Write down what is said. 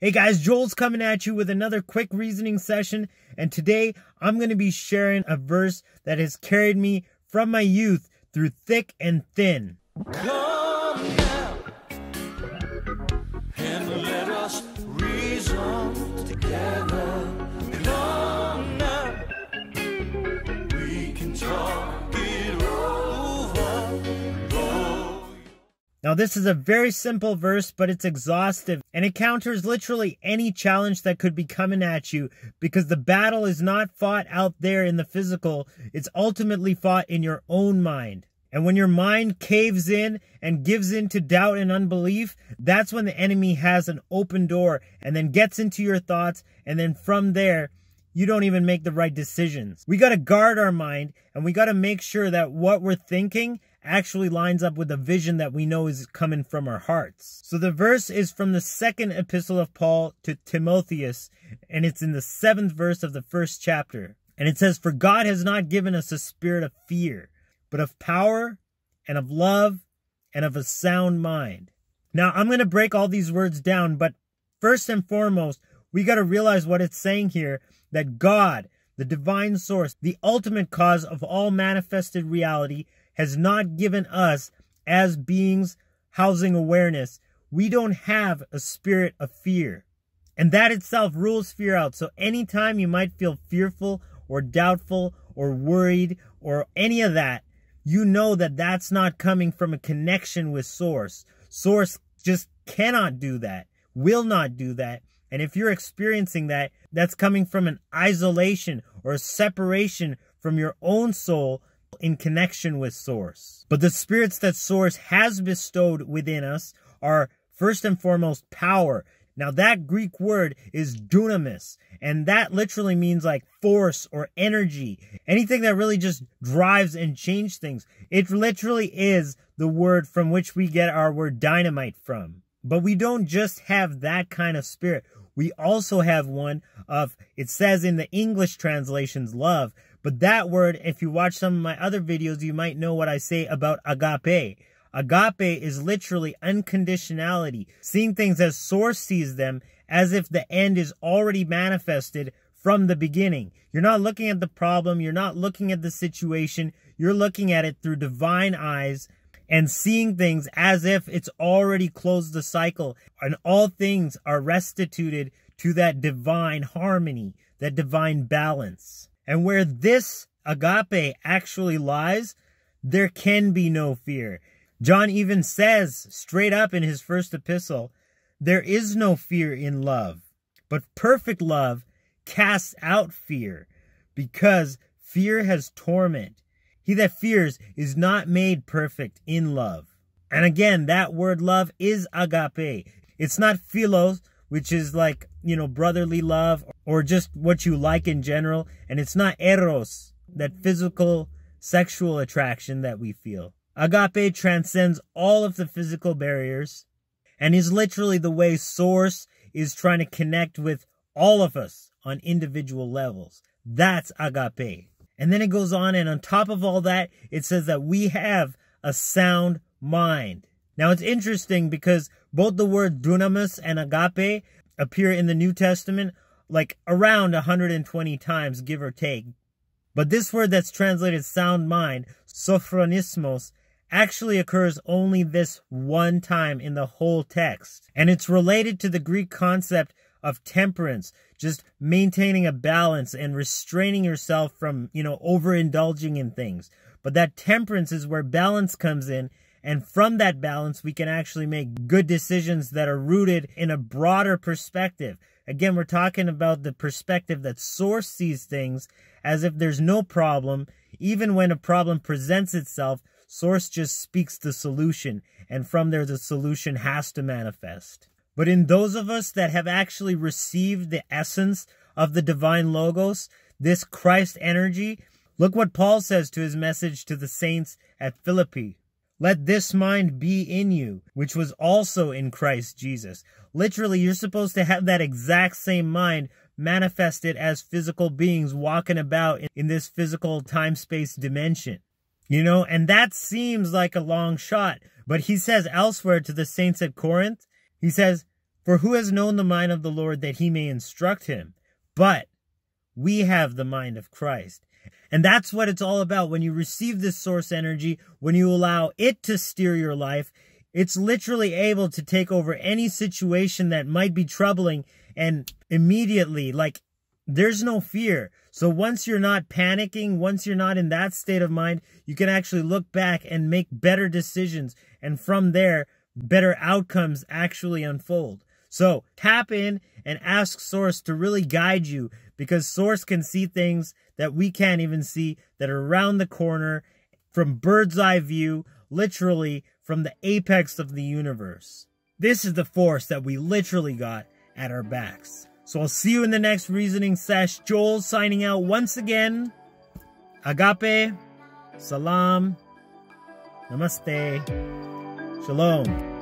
Hey guys, Joel's coming at you with another quick reasoning session, and today I'm going to be sharing a verse that has carried me from my youth through thick and thin. Come now and let us reason together. Come now, we can talk it over. Now this is a very simple verse, but it's exhaustive, and it counters literally any challenge that could be coming at you, because the battle is not fought out there in the physical, it's ultimately fought in your own mind. And when your mind caves in and gives in to doubt and unbelief, that's when the enemy has an open door and then gets into your thoughts, and then from there, you don't even make the right decisions. We got to guard our mind, and we got to make sure that what we're thinking actually lines up with the vision that we know is coming from our hearts. So the verse is from the second epistle of Paul to Timotheus, and it's in the 7th verse of the 1st chapter. And it says, "For God has not given us a spirit of fear, but of power and of love and of a sound mind." Now, I'm going to break all these words down, but first and foremost, we got to realize what it's saying here, that God, the divine source, the ultimate cause of all manifested reality, has not given us, as beings housing awareness, we don't have a spirit of fear. And that itself rules fear out. So anytime you might feel fearful or doubtful or worried or any of that, you know that that's not coming from a connection with Source. Source just cannot do that, will not do that. And if you're experiencing that, that's coming from an isolation or a separation from your own soul in connection with Source. But the spirits that Source has bestowed within us are first and foremost power. Now that Greek word is dunamis, and that literally means like force or energy. Anything that really just drives and changes things. It literally is the word from which we get our word dynamite from. But we don't just have that kind of spirit. We also have one of, it says in the English translations, love. But that word, if you watch some of my other videos, you might know what I say about agape. Agape is literally unconditionality, seeing things as Source sees them, as if the end is already manifested from the beginning. You're not looking at the problem, you're not looking at the situation, you're looking at it through divine eyes and seeing things as if it's already closed the cycle, and all things are restituted to that divine harmony, that divine balance. And where this agape actually lies, there can be no fear. John even says straight up in his first epistle, there is no fear in love, but perfect love casts out fear, because fear has torment. He that fears is not made perfect in love. And again, that word love is agape. It's not philos, which is like, brotherly love or just what you like in general. And it's not eros, that physical sexual attraction that we feel. Agape transcends all of the physical barriers and is literally the way Source is trying to connect with all of us on individual levels. That's agape. And then it goes on, and on top of all that, it says that we have a sound mind. Now it's interesting because both the word dunamis and agape appear in the New Testament like around 120 times, give or take. But this word that's translated sound mind, sophronismos, actually occurs only this one time in the whole text. And it's related to the Greek concept of temperance, just maintaining a balance and restraining yourself from, overindulging in things. But that temperance is where balance comes in. And from that balance, we can actually make good decisions that are rooted in a broader perspective. Again, we're talking about the perspective that Source sees things as if there's no problem. Even when a problem presents itself, Source just speaks the solution. And from there, the solution has to manifest. But in those of us that have actually received the essence of the divine logos, this Christ energy, look what Paul says to his message to the saints at Philippi. Let this mind be in you, which was also in Christ Jesus. Literally, you're supposed to have that exact same mind manifested as physical beings walking about in this physical time-space dimension. And that seems like a long shot. But he says elsewhere to the saints at Corinth, he says, For who has known the mind of the Lord that he may instruct him? But we have the mind of Christ. And that's what it's all about. When you receive this source energy, when you allow it to steer your life, it's literally able to take over any situation that might be troubling, and immediately, like, there's no fear. So once you're not panicking, once you're not in that state of mind, you can actually look back and make better decisions. And from there, better outcomes actually unfold. So tap in and ask Source to really guide you, because Source can see things that we can't even see, that are around the corner, from bird's eye view, literally from the apex of the universe. This is the force that we literally got at our backs. So I'll see you in the next reasoning sesh. Joel signing out once again. Agape, Salaam, Namaste, Shalom.